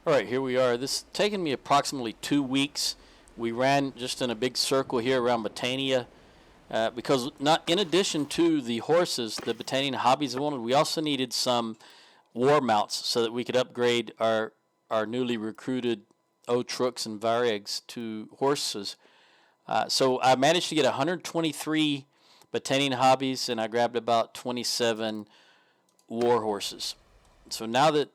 All right, here we are. This has taken me approximately 2 weeks. We ran just in a big circle here around Botania because not in addition to the horses, the Botanian hobbies I wanted, we also needed some war mounts so that we could upgrade our newly recruited Otrooks and Varegs to horses. So I managed to get 123 Botanian hobbies, and I grabbed about 27 war horses. So now that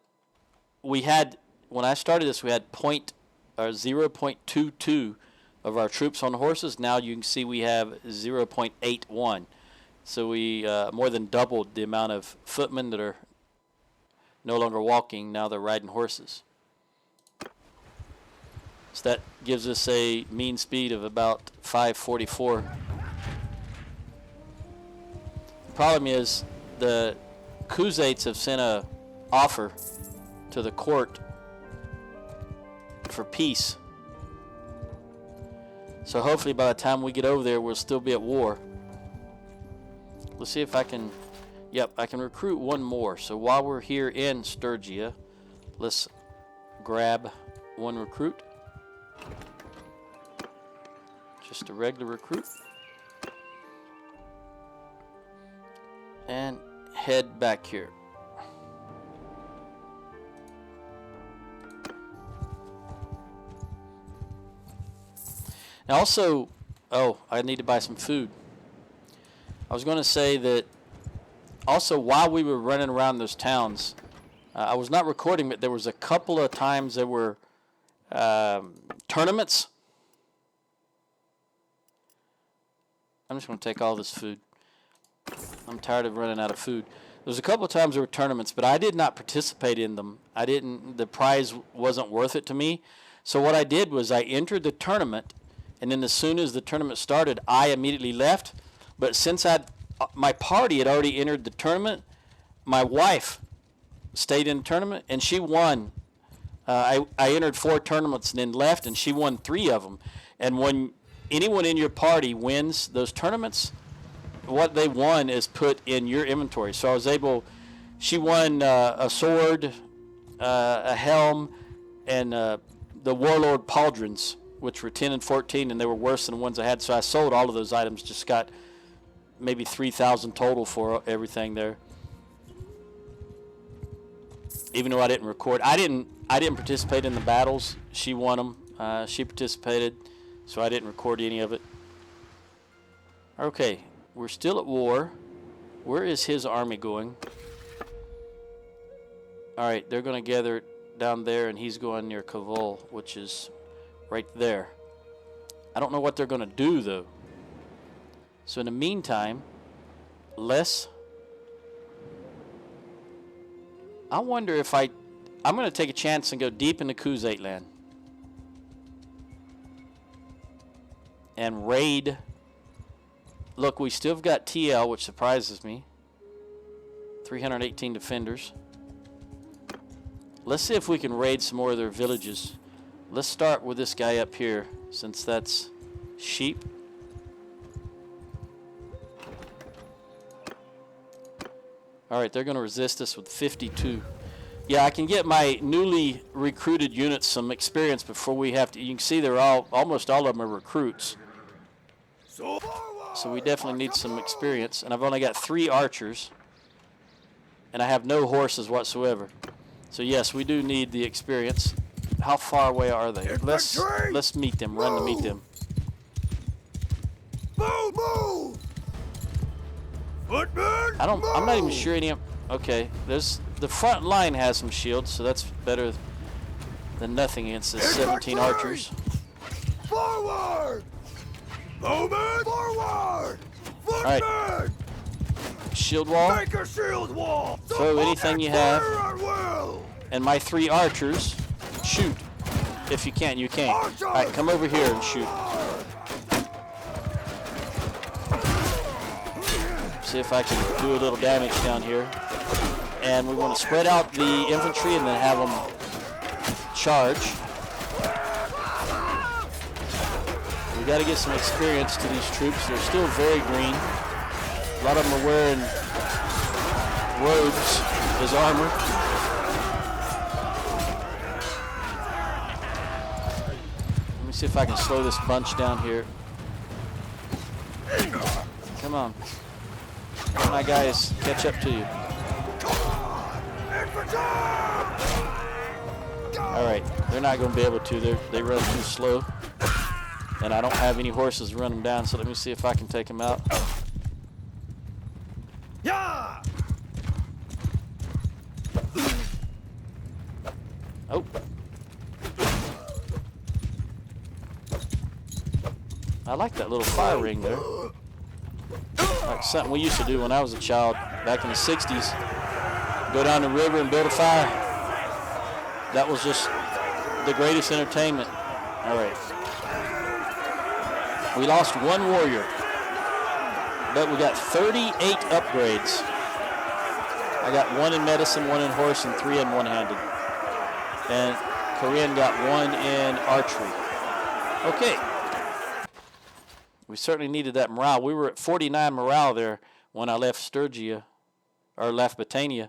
we had, when I started this, we had 0.22 of our troops on horses. Now you can see we have 0.81. So we more than doubled the amount of footmen that are no longer walking. Now they're riding horses. So that gives us a mean speed of about 544. The problem is the Khuzaits have sent a offer to the court for peace. So hopefully by the time we get over there, we'll still be at war. Let's see if I can, yep, I can recruit one more. So while we're here in Sturgia, let's grab one recruit. Just a regular recruit. And head back here. Now also, I need to buy some food. I was going to say that also while we were running around those towns, I was not recording, but there was a couple of times there were tournaments. I'm just going to take all this food. I'm tired of running out of food. There was a couple of times there were tournaments, but I did not participate in them. The prize wasn't worth it to me. So what I did was I entered the tournament, and then as soon as the tournament started, I immediately left. But since my party had already entered the tournament, my wife stayed in the tournament, and she won. I entered 4 tournaments and then left, and she won 3 of them. And when anyone in your party wins those tournaments, what they won is put in your inventory. So I was able, she won a sword, a helm, and the Warlord pauldrons, which were 10 and 14, and they were worse than the ones I had. So I sold all of those items, just got maybe 3,000 total for everything there. Even though I didn't record, I didn't participate in the battles. She won them. She participated, so I didn't record any of it. Okay, we're still at war. Where is his army going? All right, they're going to gather down there, and he's going near Kavol, which is right there. I don't know what they're going to do, though. So in the meantime, I wonder if I'm going to take a chance and go deep into Khuzait land and raid. Look, we still have got TL, which surprises me. 318 defenders. Let's see if we can raid some more of their villages. Let's start with this guy up here, since that's sheep. Alright, they're going to resist us with 52. Yeah, I can get my newly recruited units some experience before we have to. You can see they're almost all of them are recruits. So we definitely need some experience. And I've only got 3 archers. And I have no horses whatsoever. So yes, we do need the experience. How far away are they? Let's meet them. Run to meet them. Move! Footman! I'm not even sure any of them. Okay, the front line has some shields, so that's better than nothing against the 17 archers. Forward! Bowman! Forward! Footman! Alright. Shield wall. Make a shield wall! Throw anything you have. Will. And my 3 archers, shoot. If you can, you can. Alright, come over here and shoot. See if I can do a little damage down here. And we want to spread out the infantry and then have them charge. We got to get some experience to these troops. They're still very green. A lot of them are wearing robes as armor. see if I can slow this bunch down here. Come on. Let my guys catch up to you. Alright, they're not going to be able to. They run too slow. And I don't have any horses to run them down, so let me see if I can take them out. Yeah. Oh. I like that little fire ring there. Like something we used to do when I was a child back in the 60s. Go down the river and build a fire. That was just the greatest entertainment. All right. We lost one warrior, but we got 38 upgrades. I got 1 in medicine, 1 in horse, and 3 in one-handed. And Korean got 1 in archery. Okay. We certainly needed that morale. We were at 49 morale there when I left Sturgia, or left Battania.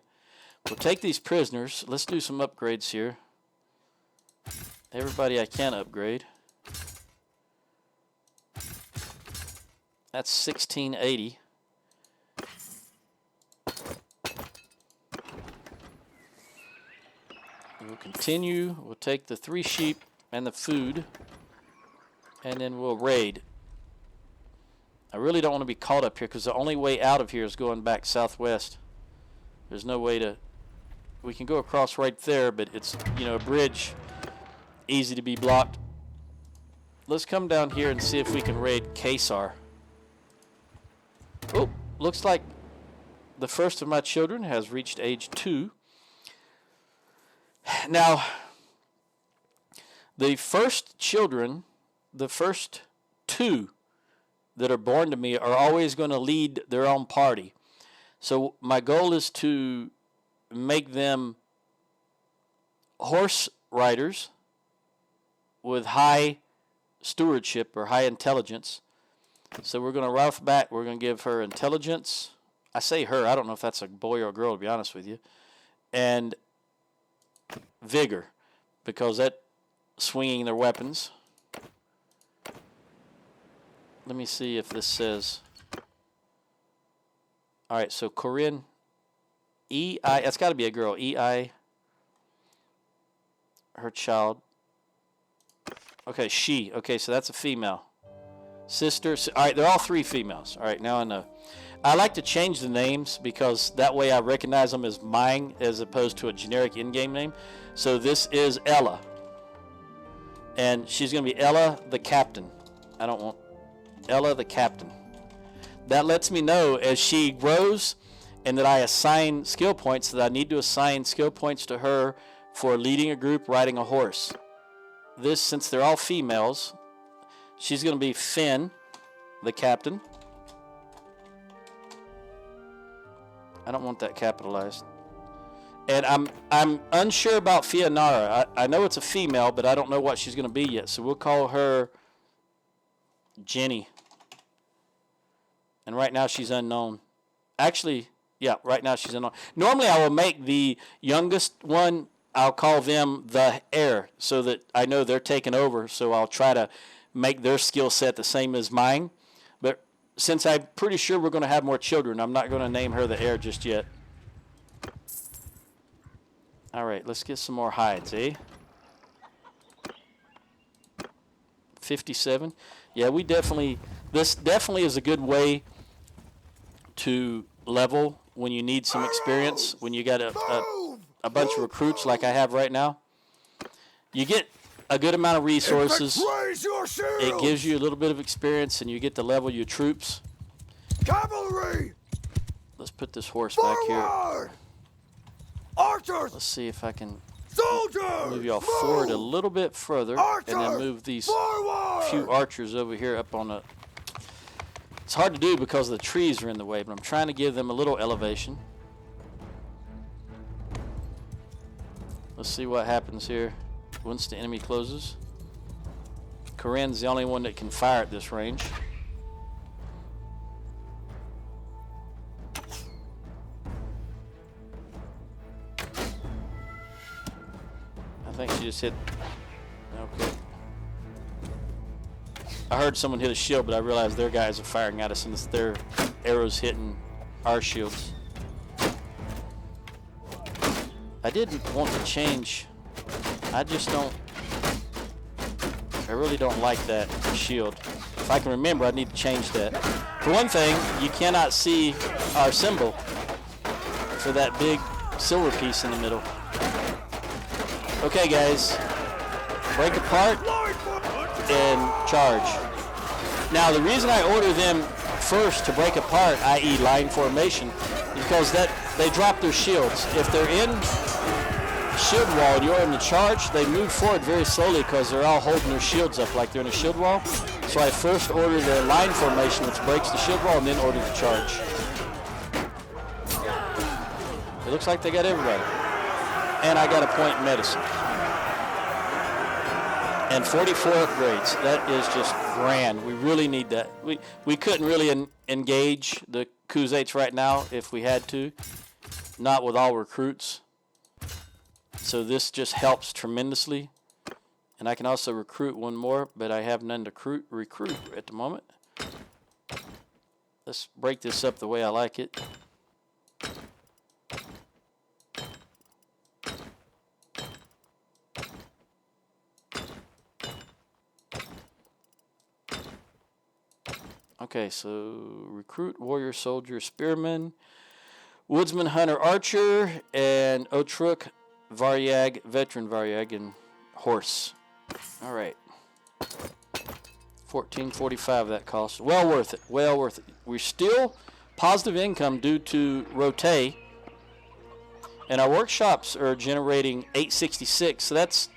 We'll take these prisoners. Let's do some upgrades here. Everybody I can upgrade. That's 1680. We'll continue. We'll take the 3 sheep and the food, and then we'll raid. I really don't want to be caught up here because the only way out of here is going back southwest. There's no way to... We can go across right there, but it's, you know, a bridge, easy to be blocked. Let's come down here and see if we can raid Caesar. Oh, looks like the first of my children has reached age 2. Now, the first children, the first 2 that are born to me are always going to lead their own party. So my goal is to make them horse riders with high stewardship or high intelligence. So we're going to right off back, we're going to give her intelligence. I say her, I don't know if that's a boy or a girl, to be honest with you. And vigor, because that swinging their weapons. Let me see if this says. All right, so Corinne, E.I., that's got to be a girl. E.I., her child. Okay, she. Okay, so that's a female. Sister. All right, they're all 3 females. All right, now I know. I like to change the names because that way I recognize them as mine as opposed to a generic in-game name. So this is Ella. And she's going to be Ella the Captain. I don't want Ella the Captain. That lets me know as she grows and that I assign skill points, that I need to assign skill points to her for leading a group, riding a horse. This, since they're all females, she's going to be Finn the Captain. I don't want that capitalized. And I'm unsure about Fianara. I know it's a female, but I don't know what she's going to be yet. So we'll call her Jenny. And right now she's unknown. Actually, yeah, right now she's unknown. Normally I will make the youngest one, I'll call them the heir so that I know they're taking over. So I'll try to make their skill set the same as mine. But since I'm pretty sure we're going to have more children, I'm not going to name her the heir just yet. All right, let's get some more hides, eh? 57. Yeah, we definitely, this definitely is a good way to level when you need some experience, when you got a bunch of recruits like I have right now. You get a good amount of resources. It gives you a little bit of experience, and you get to level your troops. Cavalry! Let's put this horse back here. Archers! Let's see if I can Soldiers! move y'all forward a little bit further, and then move these few archers over here up on the... It's hard to do because the trees are in the way, but I'm trying to give them a little elevation. Let's see what happens here once the enemy closes. Corinne's the only one that can fire at this range. I think she just hit. Okay. I heard someone hit a shield, but I realized their guys are firing at us and it's their arrows hitting our shields. I didn't want to change. I just don't. I really don't like that shield. If I can remember, I need to change that. For one thing, you cannot see our symbol for that big silver piece in the middle. Okay, guys. Break apart and charge. Now, the reason I order them first to break apart, i.e. line formation, is because that they drop their shields. If they're in shield wall and you're in the charge, they move forward very slowly because they're all holding their shields up like they're in a shield wall. So I first order the line formation, which breaks the shield wall, and then order the charge. It looks like they got everybody. And I got a point in medicine. And 44 upgrades. That is just grand. We really need that. We couldn't really engage the Khuzaits right now if we had to. Not with all recruits. So this just helps tremendously. And I can also recruit one more, but I have none to recruit at the moment. Let's break this up the way I like it. Okay, so recruit, warrior, soldier, spearman, woodsman, hunter, archer, and Otruk, Varyag, veteran Varyag, and horse. All right. 1445 that cost. Well worth it. Well worth it. We're still positive income due to rotate, and our workshops are generating 866. So that's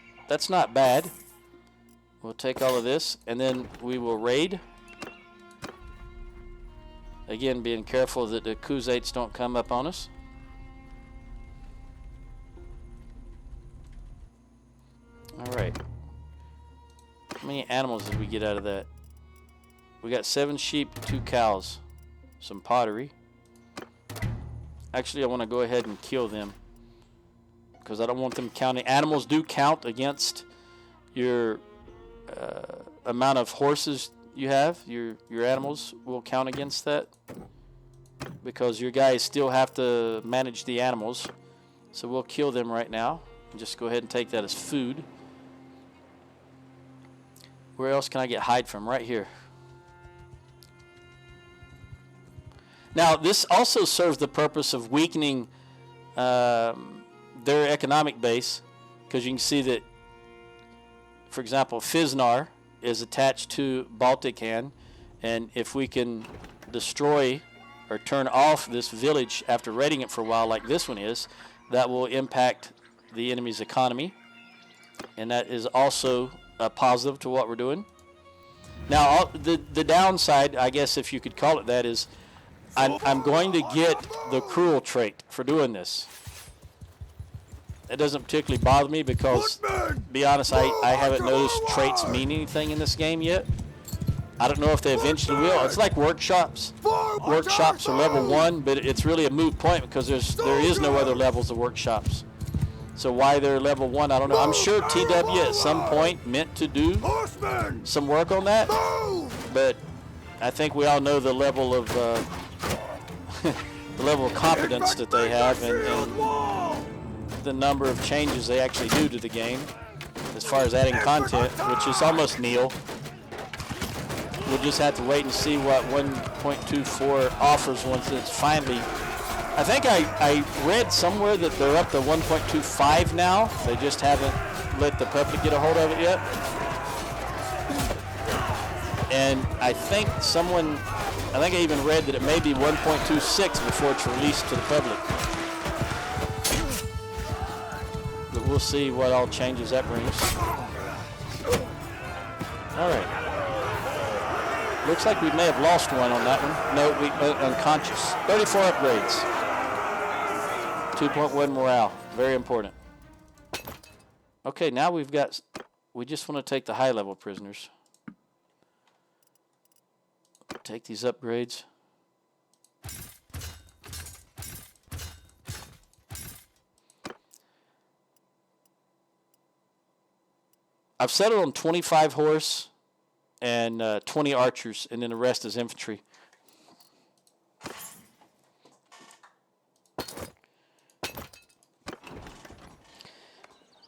not bad. We'll take all of this, and then we will raid. Again, being careful that the Khuzaits don't come up on us. All right. How many animals did we get out of that? We got 7 sheep, 2 cows, some pottery. Actually, I want to go ahead and kill them because I don't want them counting. Animals do count against your amount of horses you have. Your animals will count against that because your guys still have to manage the animals. So we'll kill them right now and just go ahead and take that as food. Where else can I get hide from? Right here. Now, this also serves the purpose of weakening their economic base, because you can see that, for example, Fiznar is attached to Baltican, and if we can destroy or turn off this village after raiding it for a while, like this one is, that will impact the enemy's economy, and that is also a positive to what we're doing. Now, the downside, I guess if you could call it that, is I'm going to get the cruel trait for doing this. It doesn't particularly bother me because, to be honest, I haven't noticed traits mean anything in this game yet. I don't know if they eventually will. It's like workshops. Workshops are level 1, but it's really a moot point because there is no other levels of workshops. So why they're level 1, I don't know. I'm sure TW at some point meant to do some work on that, but I think we all know the level of the level of competence that they have and the number of changes they actually do to the game as far as adding content, which is almost nil. We'll just have to wait and see what 1.24 offers once it's finally. I think I read somewhere that they're up to 1.25 now. They just haven't let the public get a hold of it yet. And I think I even read that it may be 1.26 before it's released to the public. But we'll see what all changes that brings. All right. Looks like we may have lost one on that one. No, we unconscious. 34 upgrades. 2.1 morale. Very important. Okay, now we just want to take the high level prisoners. Take these upgrades. I've settled on 25 horse and 20 archers, and then the rest is infantry.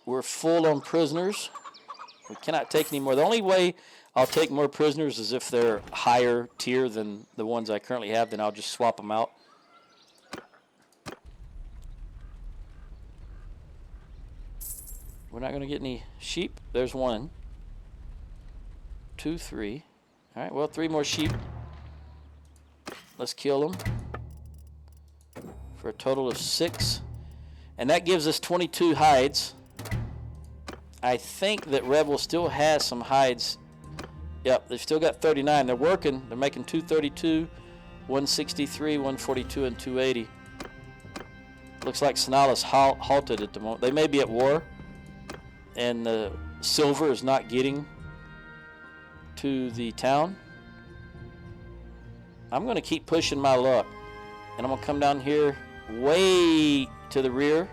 We're full on prisoners. We cannot take any more. The only way I'll take more prisoners is if they're higher tier than the ones I currently have. Then I'll just swap them out. We're not going to get any sheep. There's 1, 2, 3. All right, well, 3 more sheep. Let's kill them for a total of 6. And that gives us 22 hides. I think that Rebel still has some hides. Yep, they've still got 39. They're working. They're making 232, 163, 142, and 280. Looks like Sonala's halted at the moment. They may be at war, and the silver is not getting to the town. I'm going to keep pushing my luck, and I'm going to come down here way to the rear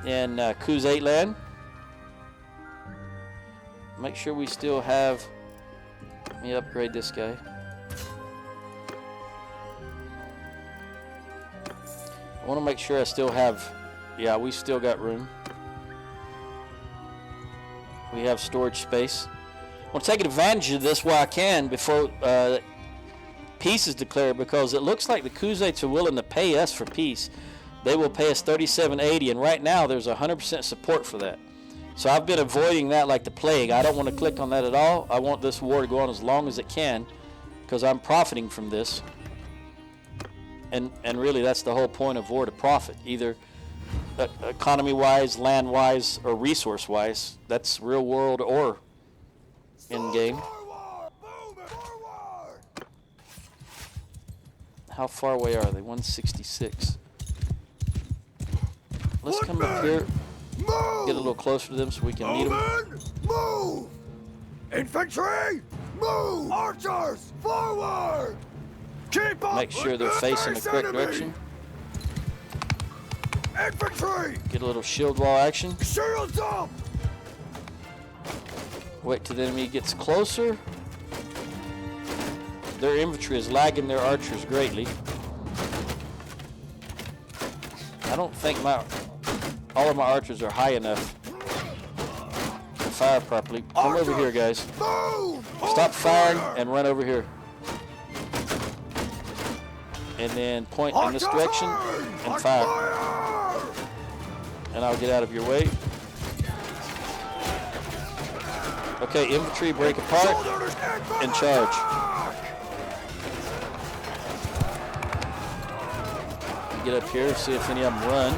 in Khuzait land. Make sure we still have. Let me upgrade this guy. I want to make sure I still have. Yeah, we still got room. We have storage space. I'm taking advantage of this while I can before peace is declared, because it looks like the Khuzaits are willing to pay us for peace. They will pay us $37.80, and right now there's 100% support for that. So I've been avoiding that like the plague. I don't want to click on that at all. I want this war to go on as long as it can, because I'm profiting from this. And really that's the whole point of war, to profit, either economy-wise, land-wise, or resource-wise. That's real world or in-game. How far away are they? 166. Let's come up here. Move! Get a little closer to them so we can meet them. Move! Infantry! Move! Archers! Forward! Keep up! Make sure they're facing the correct direction. Infantry! Get a little shield wall action. Shields up! Wait till the enemy gets closer. Their infantry is lagging their archers greatly. I don't think all of my archers are high enough to fire properly. Come over here, guys. Move! Stop firing and run over here. And then point in this direction and fire. And I'll get out of your way. Okay, infantry, break apart and charge. Get up here, see if any of them run.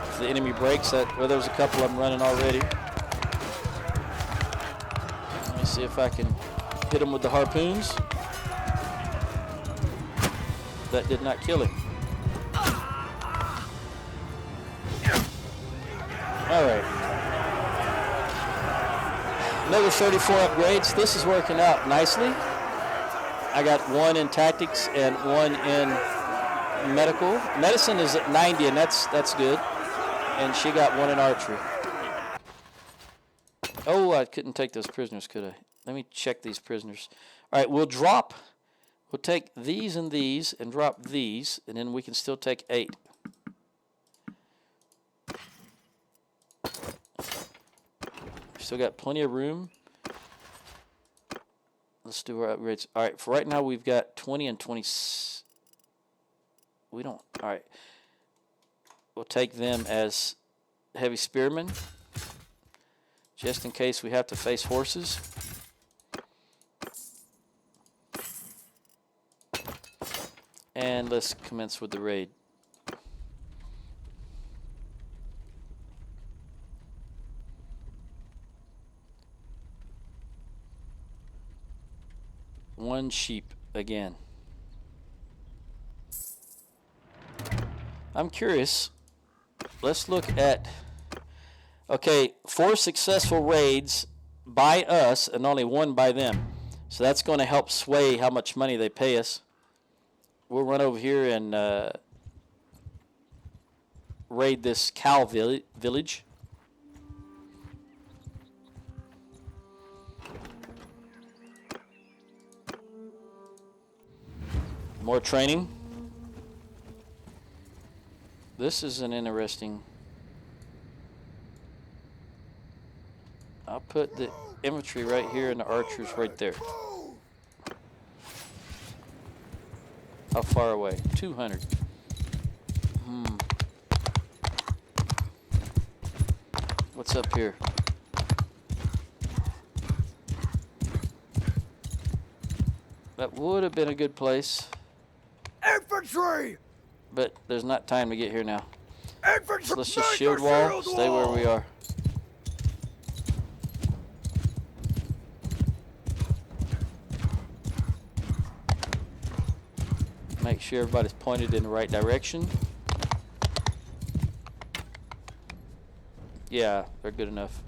If the enemy breaks, well, there's a couple of them running already. Let me see if I can hit them with the harpoons. That did not kill him. All right. Another 34 upgrades. This is working out nicely. I got 1 in tactics and 1 in medical. Medicine is at 90, and that's good. And she got 1 in archery. Oh, I couldn't take those prisoners, could I? Let me check these prisoners. All right, we'll take these and drop these, and then we can still take 8. Still got plenty of room. Let's do our upgrades. All right, for right now we've got 20 and 20. We don't. All right. We'll take them as heavy spearmen, just in case we have to face horses. And let's commence with the raid. One sheep again. I'm curious. Let's look at, okay, 4 successful raids by us and only 1 by them. So that's going to help sway how much money they pay us. We'll run over here and raid this cow village. More training. This is an interesting. I'll put the infantry right here and the archers right there. How far away? 200. What's up here? That would have been a good place. Infantry! But there's not time to get here now. Infantry! So let's just shield wall, stay where we are. Make sure everybody's pointed in the right direction. Yeah, they're good enough.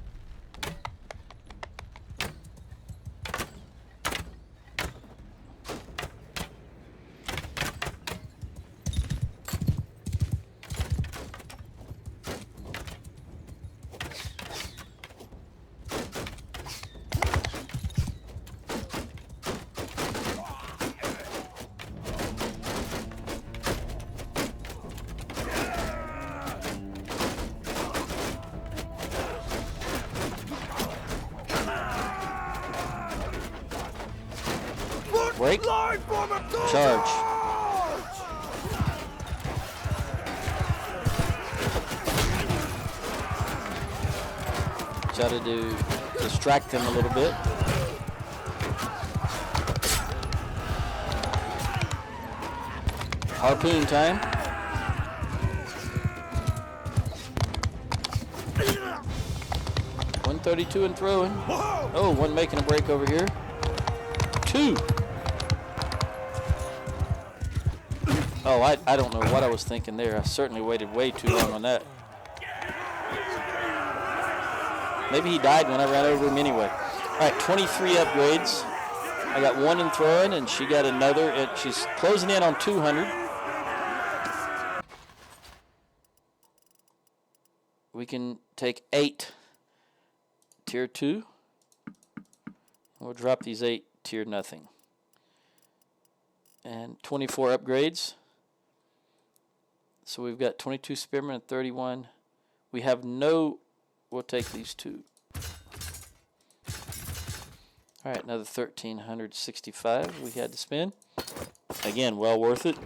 Break. Charge. Try to distract them a little bit. Harpoon time. .132 and throwing. Oh, one making a break over here. 2. Oh, I don't know what I was thinking there. I certainly waited way too long on that. Maybe he died when I ran over him anyway. All right, 23 upgrades. I got 1 in throwing, and she got another. And she's closing in on 200. We can take 8 tier 2. We'll drop these 8 tier nothing. And 24 upgrades. So we've got 22 spearmen and 31. We have no, we'll take these 2. All right, another 1,365 we had to spend. Again, well worth it.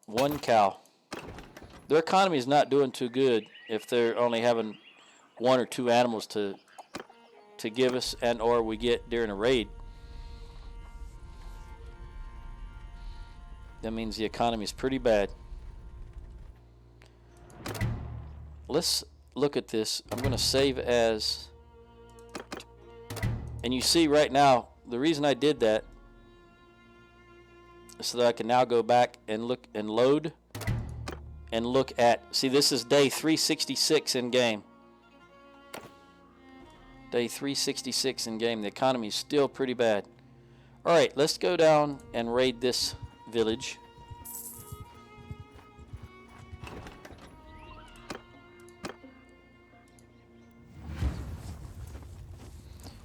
1 cow. Their economy is not doing too good if they're only having 1 or 2 animals to give us and or we get during a raid. That means the economy is pretty bad. Let's look at this. I'm going to save as, and you see right now the reason I did that is so that I can now go back and look and load and look at, see, this is day 366 in game. Day 366 in game. The economy is still pretty bad. All right, let's go down and raid this village.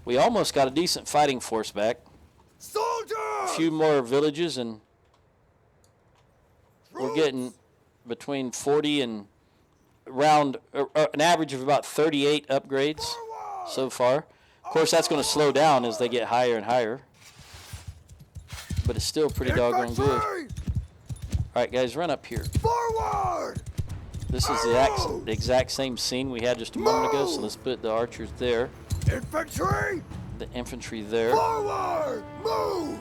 We almost got a decent fighting force back. Soldiers! A few more villages and we're getting between 40 and around an average of about 38 upgrades so far. Of course, that's going to slow down as they get higher and higher. But it's still pretty doggone good. All right, guys, run up here. Forward! This is the exact same scene we had just a moment ago, so let's put the archers there. Infantry! The infantry there. Forward! Move!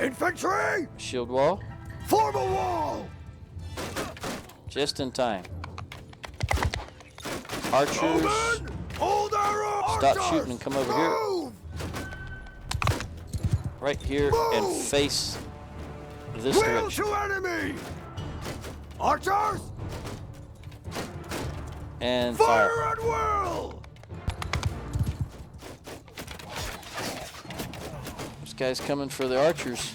Infantry! Shield wall. Form a wall! Just in time. Archers. Hold our Stop archers! shooting and come over here. Move! Right here and face this Wheel direction. to enemy! Archers! And fire. Fire at will! This guy's coming for the archers.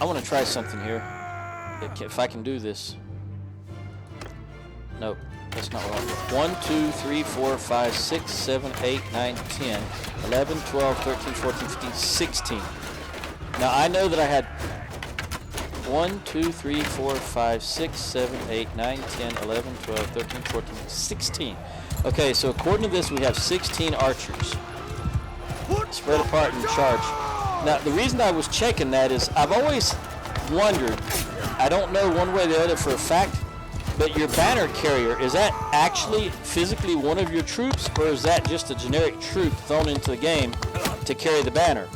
I want to try something here. If I can do this. Nope, that's not what I want. 1, 2, 3, 4, 5, 6, 7, 8, 9, 10, 11, 12, 13, 14, 15, 16. Now I know that I had 1, 2, 3, 4, 5, 6, 7, 8, 9, 10, 11, 12, 13, 14, 16. Okay, so according to this, we have 16 archers spread apart in charge. Now, the reason I was checking that is I've always wondered, I don't know one way or the other for a fact, but your banner carrier, is that actually physically one of your troops, or is that just a generic troop thrown into the game to carry the banner?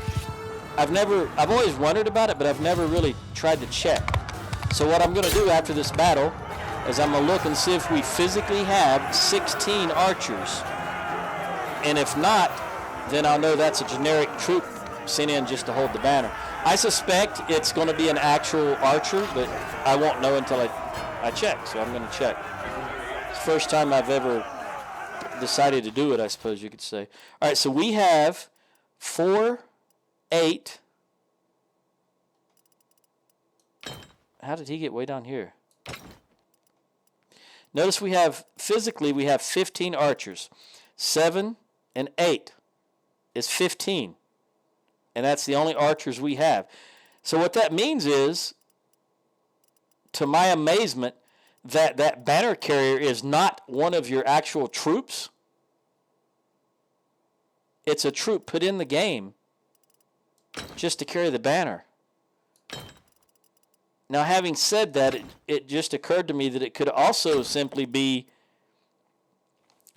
I've always wondered about it, but I've never really tried to check. So what I'm going to do after this battle is I'm going to look and see if we physically have 16 archers. And if not, then I'll know that's a generic troop sent in just to hold the banner. I suspect it's going to be an actual archer, but I won't know until I check, so I'm going to check. It's the first time I've ever decided to do it, I suppose you could say. All right, so we have 4, 8. How did he get way down here? Notice we have 15 archers. 7 and 8 is 15. And that's the only archers we have. So what that means is, to my amazement, that banner carrier is not one of your actual troops. It's a troop put in the game just to carry the banner. Now, having said that, it just occurred to me that it could also simply be,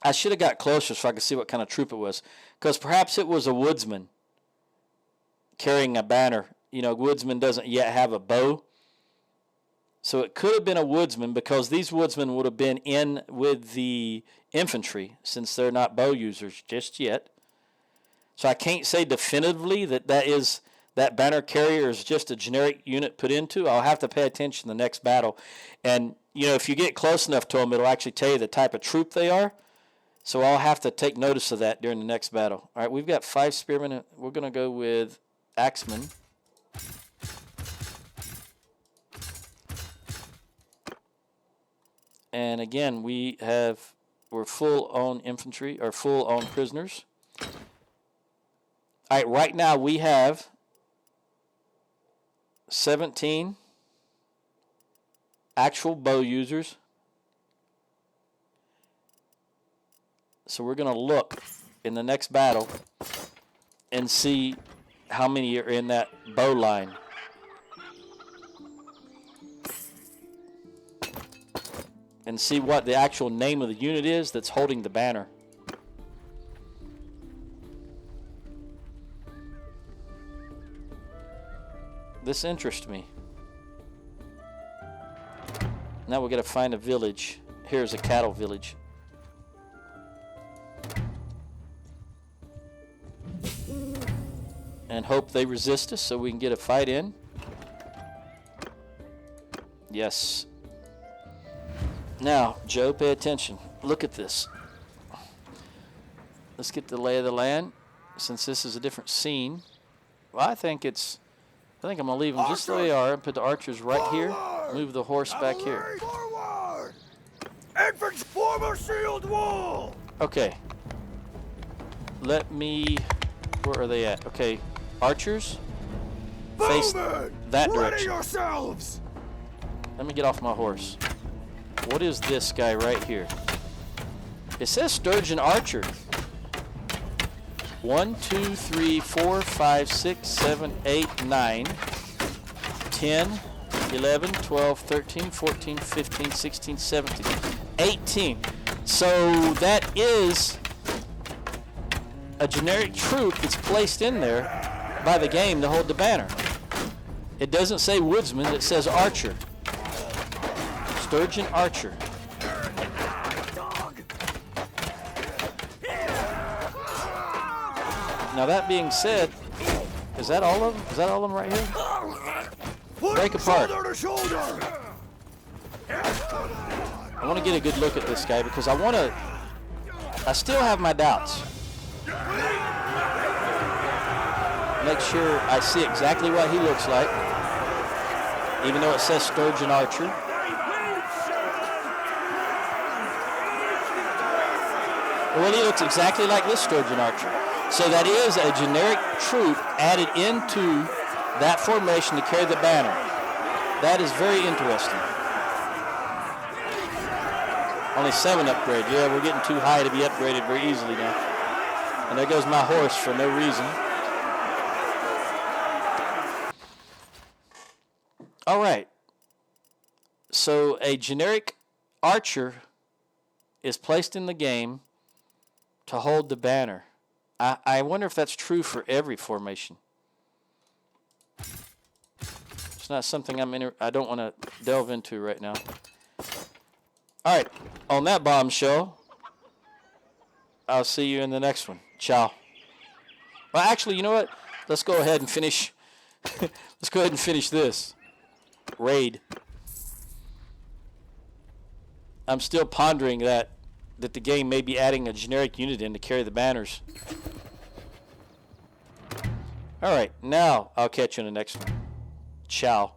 I should have got closer so I could see what kind of troop it was, because perhaps it was a woodsman carrying a banner. You know, woodsman doesn't yet have a bow. So it could have been a woodsman, because these woodsmen would have been in with the infantry, since they're not bow users just yet. So I can't say definitively that banner carrier is just a generic unit put into. I'll have to pay attention to the next battle. And, you know, if you get close enough to them, it'll actually tell you the type of troop they are. So I'll have to take notice of that during the next battle. All right, we've got 5 spearmen. We're going to go with axemen. And again, we're full on infantry, or full on prisoners. All right, right now we have 17 actual bow users. So we're going to look in the next battle and see how many are in that bow line. And see what the actual name of the unit is that's holding the banner. This interests me. Now we're going to find a village. Here's a cattle village. And hope they resist us so we can get a fight in. Yes. Now, Joe, pay attention. Look at this. Let's get the lay of the land, since this is a different scene. Well, I think I'm going to leave them just the way they are and put the archers right here. Move the horse back here. Forward! Infantry, form a shield wall! Okay. Where are they at? Okay, archers, face Bowmen, that ready direction. yourselves! Let me get off my horse. What is this guy right here? It says Sturgian archer. 1, 2, 3, 4, 5, 6, 7, 8, 9, 10, 11, 12, 13, 14, 15, 16, 17, 18. So that is a generic troop that's placed in there by the game to hold the banner. It doesn't say woodsman, it says archer. Sturgian archer. Now that being said, is that all of them? Is that all of them right here? Break apart. Shoulder to shoulder! I want to get a good look at this guy because I still have my doubts. Make sure I see exactly what he looks like. even though it says Sturgeon Archer. Well, he looks exactly like this Sturgeon Archer. So that is a generic troop added into that formation to carry the banner. That is very interesting. Only 7 upgrade. Yeah, we're getting too high to be upgraded very easily now. And there goes my horse for no reason. All right. So a generic archer is placed in the game to hold the banner. I wonder if that's true for every formation. It's not something I don't want to delve into right now. All right, on that bombshell, I'll see you in the next one. Ciao. Well, actually, you know what? Let's go ahead and finish. Let's go ahead and finish this raid. I'm still pondering that the game may be adding a generic unit in to carry the banners. All right, now I'll catch you in the next one. Ciao.